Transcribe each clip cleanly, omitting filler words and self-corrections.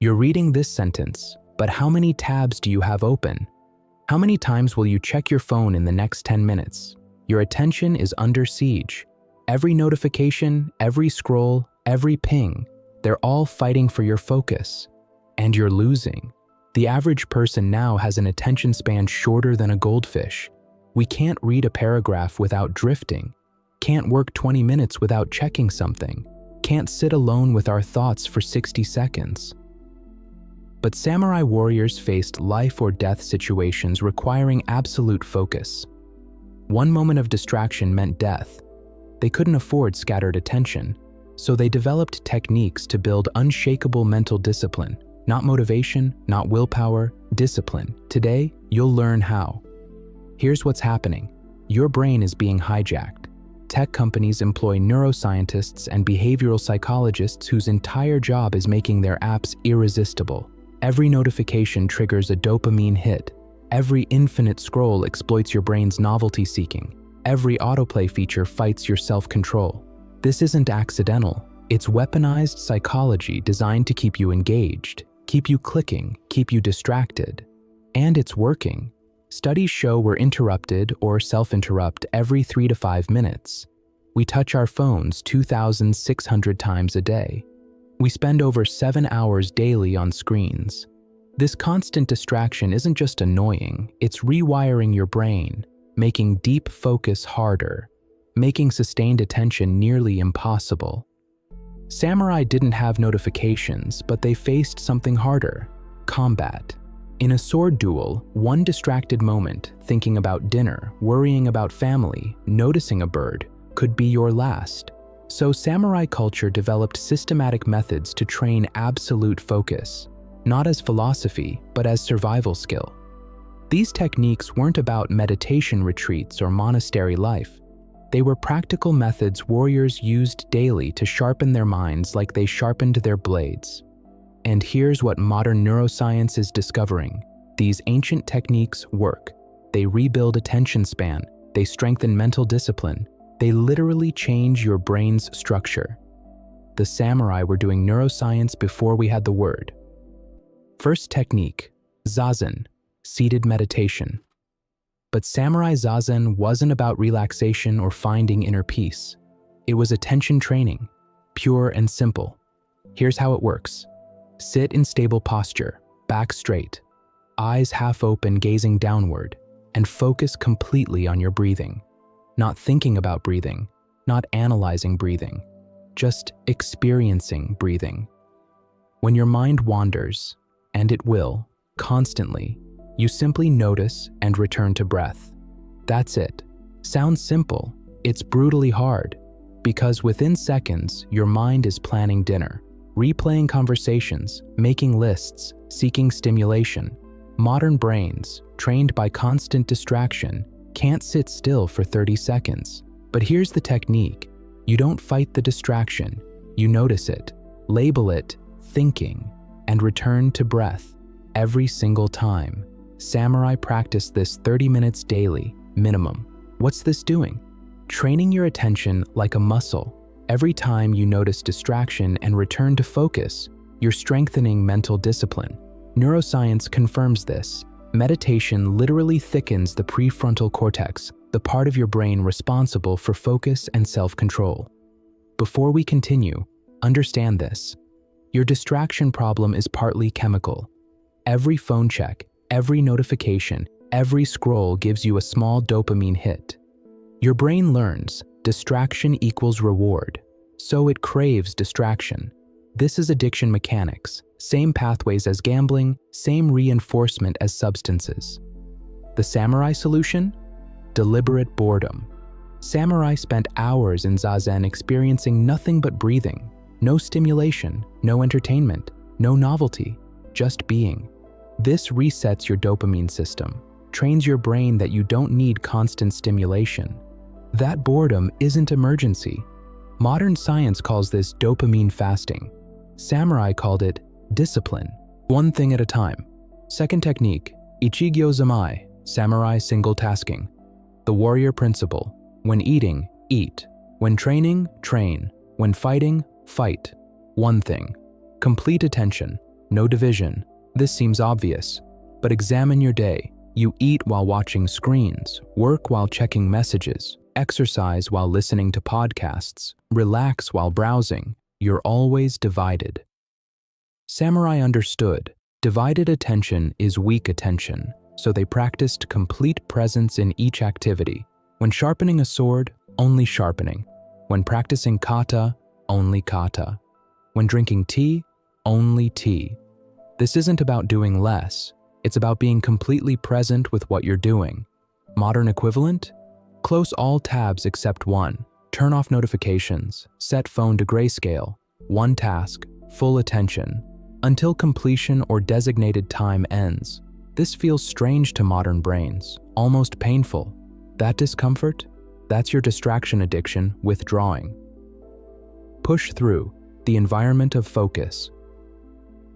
You're reading this sentence, but how many tabs do you have open? How many times will you check your phone in the next 10 minutes? Your attention is under siege. Every notification, every scroll, every ping, they're all fighting for your focus. And you're losing. The average person now has an attention span shorter than a goldfish. We can't read a paragraph without drifting, can't work 20 minutes without checking something, can't sit alone with our thoughts for 60 seconds. But samurai warriors faced life or death situations requiring absolute focus. One moment of distraction meant death. They couldn't afford scattered attention, so they developed techniques to build unshakable mental discipline. Not motivation, not willpower, discipline. Today, you'll learn how. Here's what's happening. Your brain is being hijacked. Tech companies employ neuroscientists and behavioral psychologists whose entire job is making their apps irresistible. Every notification triggers a dopamine hit. Every infinite scroll exploits your brain's novelty seeking. Every autoplay feature fights your self-control. This isn't accidental. It's weaponized psychology designed to keep you engaged, keep you clicking, keep you distracted. And it's working. Studies show we're interrupted or self-interrupt every 3 to 5 minutes. We touch our phones 2,600 times a day. We spend over 7 hours daily on screens. This constant distraction isn't just annoying, it's rewiring your brain, making deep focus harder, making sustained attention nearly impossible. Samurai didn't have notifications, but they faced something harder: combat. In a sword duel, one distracted moment, thinking about dinner, worrying about family, noticing a bird, could be your last. So samurai culture developed systematic methods to train absolute focus, not as philosophy, but as survival skill. These techniques weren't about meditation retreats or monastery life. They were practical methods warriors used daily to sharpen their minds like they sharpened their blades. And here's what modern neuroscience is discovering. These ancient techniques work. They rebuild attention span. They strengthen mental discipline. They literally change your brain's structure. The samurai were doing neuroscience before we had the word. First technique, Zazen, seated meditation. But samurai Zazen wasn't about relaxation or finding inner peace. It was attention training, pure and simple. Here's how it works. Sit in stable posture, back straight, eyes half open gazing downward, and focus completely on your breathing. Not thinking about breathing, not analyzing breathing, just experiencing breathing. When your mind wanders, and it will, constantly, you simply notice and return to breath. That's it. Sounds simple. It's brutally hard, because within seconds, your mind is planning dinner, replaying conversations, making lists, seeking stimulation. Modern brains, trained by constant distraction, can't sit still for 30 seconds. But here's the technique. You don't fight the distraction. You notice it, label it, thinking, and return to breath every single time. Samurai practice this 30 minutes daily, minimum. What's this doing? Training your attention like a muscle. Every time you notice distraction and return to focus, you're strengthening mental discipline. Neuroscience confirms this. Meditation literally thickens the prefrontal cortex, the part of your brain responsible for focus and self-control. Before we continue, understand this. Your distraction problem is partly chemical. Every phone check, every notification, every scroll gives you a small dopamine hit. Your brain learns distraction equals reward, so it craves distraction. This is addiction mechanics, same pathways as gambling, same reinforcement as substances. The samurai solution? Deliberate boredom. Samurai spent hours in Zazen experiencing nothing but breathing. No stimulation, no entertainment, no novelty, just being. This resets your dopamine system, trains your brain that you don't need constant stimulation. That boredom isn't emergency. Modern science calls this dopamine fasting. Samurai called it discipline, one thing at a time. Second technique, Ichigyo Zamai, samurai single tasking. The warrior principle: when eating, eat. When training, train. When fighting, fight. One thing. Complete attention. no division. This seems obvious, but examine your day. You eat while watching screens, work while checking messages, exercise while listening to podcasts, relax while browsing. You're always divided. Samurai understood. Divided attention is weak attention, so they practiced complete presence in each activity. When sharpening a sword, only sharpening. When practicing kata, only kata. When drinking tea, only tea. This isn't about doing less. It's about being completely present with what you're doing. Modern equivalent? Close all tabs except one. Turn off notifications. Set phone to grayscale. One task, full attention, until completion or designated time ends. This feels strange to modern brains, almost painful. That discomfort? That's your distraction addiction withdrawing. Push through, the environment of focus.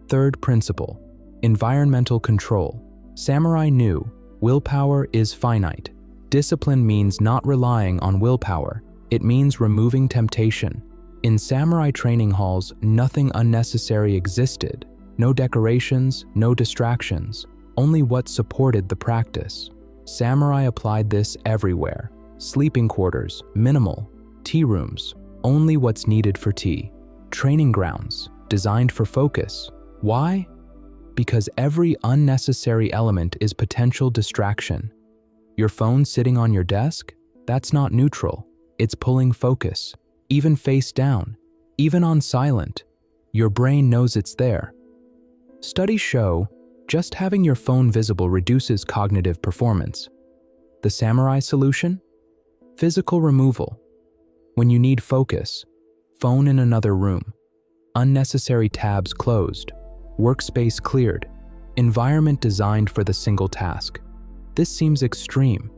Third principle, environmental control. Samurai knew willpower is finite. Discipline means not relying on willpower. It means removing temptation. In samurai training halls, nothing unnecessary existed. No decorations, no distractions, only what supported the practice. Samurai applied this everywhere. Sleeping quarters, minimal. Tea rooms, only what's needed for tea. Training grounds, designed for focus. Why? Because every unnecessary element is potential distraction. Your phone sitting on your desk? That's not neutral. It's pulling focus. Even face down, even on silent, your brain knows it's there. Studies show just having your phone visible reduces cognitive performance. The samurai solution? Physical removal. When you need focus, phone in another room, unnecessary tabs closed, workspace cleared, environment designed for the single task. This seems extreme,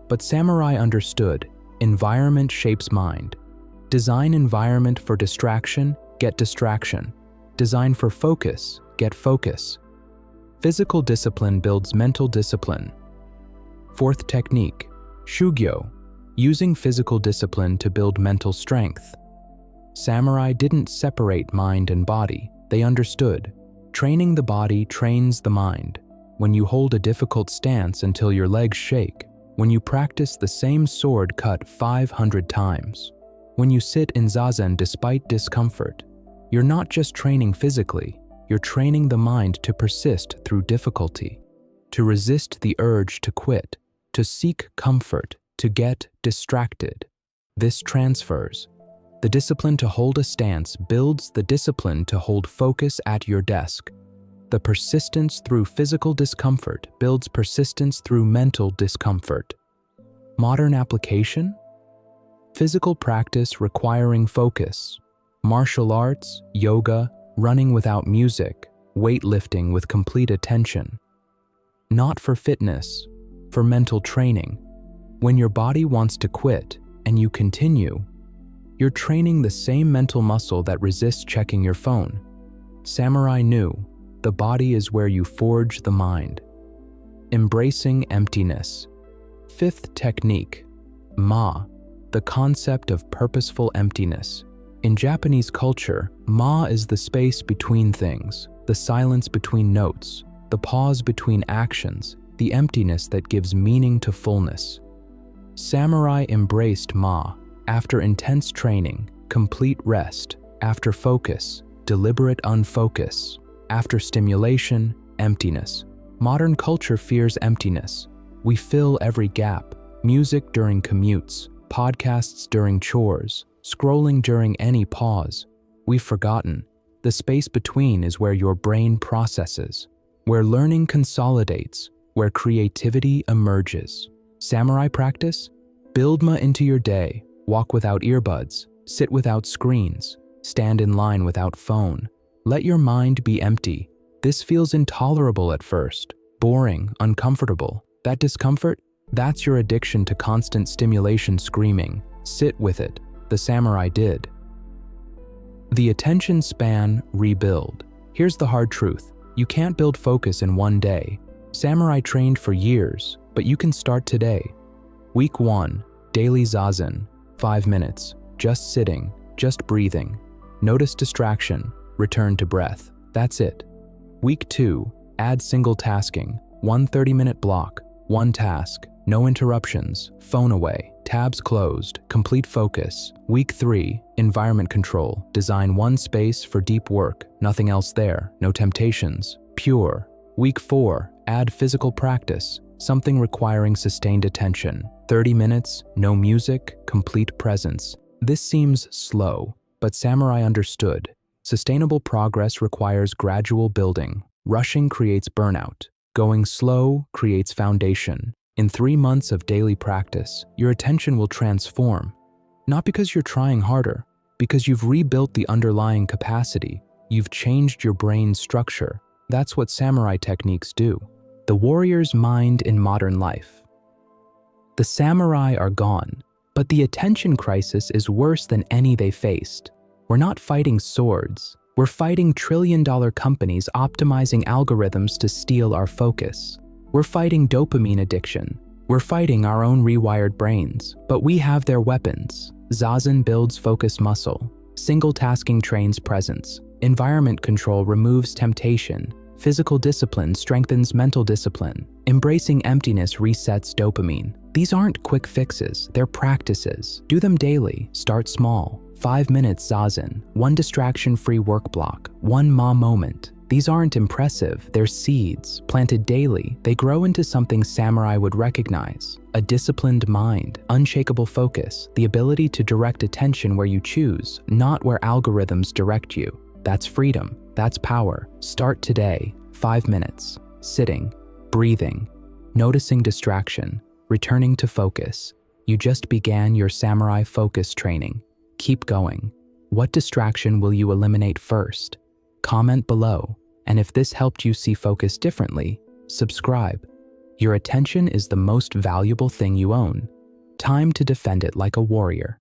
but samurai understood environment shapes mind. Design environment for distraction, get distraction. Design for focus, get focus. Physical discipline builds mental discipline. Fourth technique, Shugyo, using physical discipline to build mental strength. Samurai didn't separate mind and body, they understood. Training the body trains the mind. When you hold a difficult stance until your legs shake, when you practice the same sword cut 500 times, when you sit in zazen despite discomfort, you're not just training physically, you're training the mind to persist through difficulty, to resist the urge to quit, to seek comfort, to get distracted. This transfers. The discipline to hold a stance builds the discipline to hold focus at your desk. The persistence through physical discomfort builds persistence through mental discomfort. Modern application? Physical practice requiring focus. Martial arts, yoga, running without music, weightlifting with complete attention. Not for fitness, for mental training. When your body wants to quit and you continue, you're training the same mental muscle that resists checking your phone. Samurai knew the body is where you forge the mind. Embracing emptiness. Fifth technique, Ma, the concept of purposeful emptiness. In Japanese culture, Ma is the space between things, the silence between notes, the pause between actions, the emptiness that gives meaning to fullness. Samurai embraced Ma after intense training, complete rest, after focus, deliberate unfocus, after stimulation, emptiness. Modern culture fears emptiness. We fill every gap, music during commutes, podcasts during chores, scrolling during any pause. We've forgotten. The space between is where your brain processes, where learning consolidates, where creativity emerges. Samurai practice? Build Ma into your day. Walk without earbuds. Sit without screens. Stand in line without phone. Let your mind be empty. This feels intolerable at first. Boring, uncomfortable. That discomfort? That's your addiction to constant stimulation screaming. Sit with it. The samurai did. The attention span rebuild. Here's the hard truth. You can't build focus in one day. Samurai trained for years, but you can start today. Week 1, daily zazen, 5 minutes, just sitting, just breathing. Notice distraction, return to breath. That's it. Week 2, add single tasking, 1 30-minute block, one task, no interruptions, phone away, tabs closed, complete focus. Week 3, environment control, design one space for deep work, nothing else there, no temptations, pure. Week 4, add physical practice, something requiring sustained attention, 30 minutes, no music, complete presence. This seems slow, but Samurai understood. Sustainable progress requires gradual building. Rushing creates burnout. Going slow creates foundation. In 3 months of daily practice, your attention will transform. Not because you're trying harder, because you've rebuilt the underlying capacity. You've changed your brain's structure. That's what Samurai techniques do. The warrior's mind in modern life. The samurai are gone, but the attention crisis is worse than any they faced. We're not fighting swords. We're fighting trillion-dollar companies optimizing algorithms to steal our focus. We're fighting dopamine addiction. We're fighting our own rewired brains, but we have their weapons. Zazen builds focus muscle. Single tasking trains presence. Environment control removes temptation. Physical discipline strengthens mental discipline. Embracing emptiness resets dopamine. These aren't quick fixes, they're practices. Do them daily, start small. 5 minutes Zazen, 1 distraction-free work block, 1 ma moment. These aren't impressive, they're seeds. Planted daily, they grow into something Samurai would recognize. A disciplined mind, unshakable focus, the ability to direct attention where you choose, not where algorithms direct you. That's freedom, that's power. Start today, 5 minutes. Sitting, breathing, noticing distraction, returning to focus. You just began your Samurai focus training. Keep going. What distraction will you eliminate first? Comment below, and if this helped you see focus differently, subscribe. Your attention is the most valuable thing you own. Time to defend it like a warrior.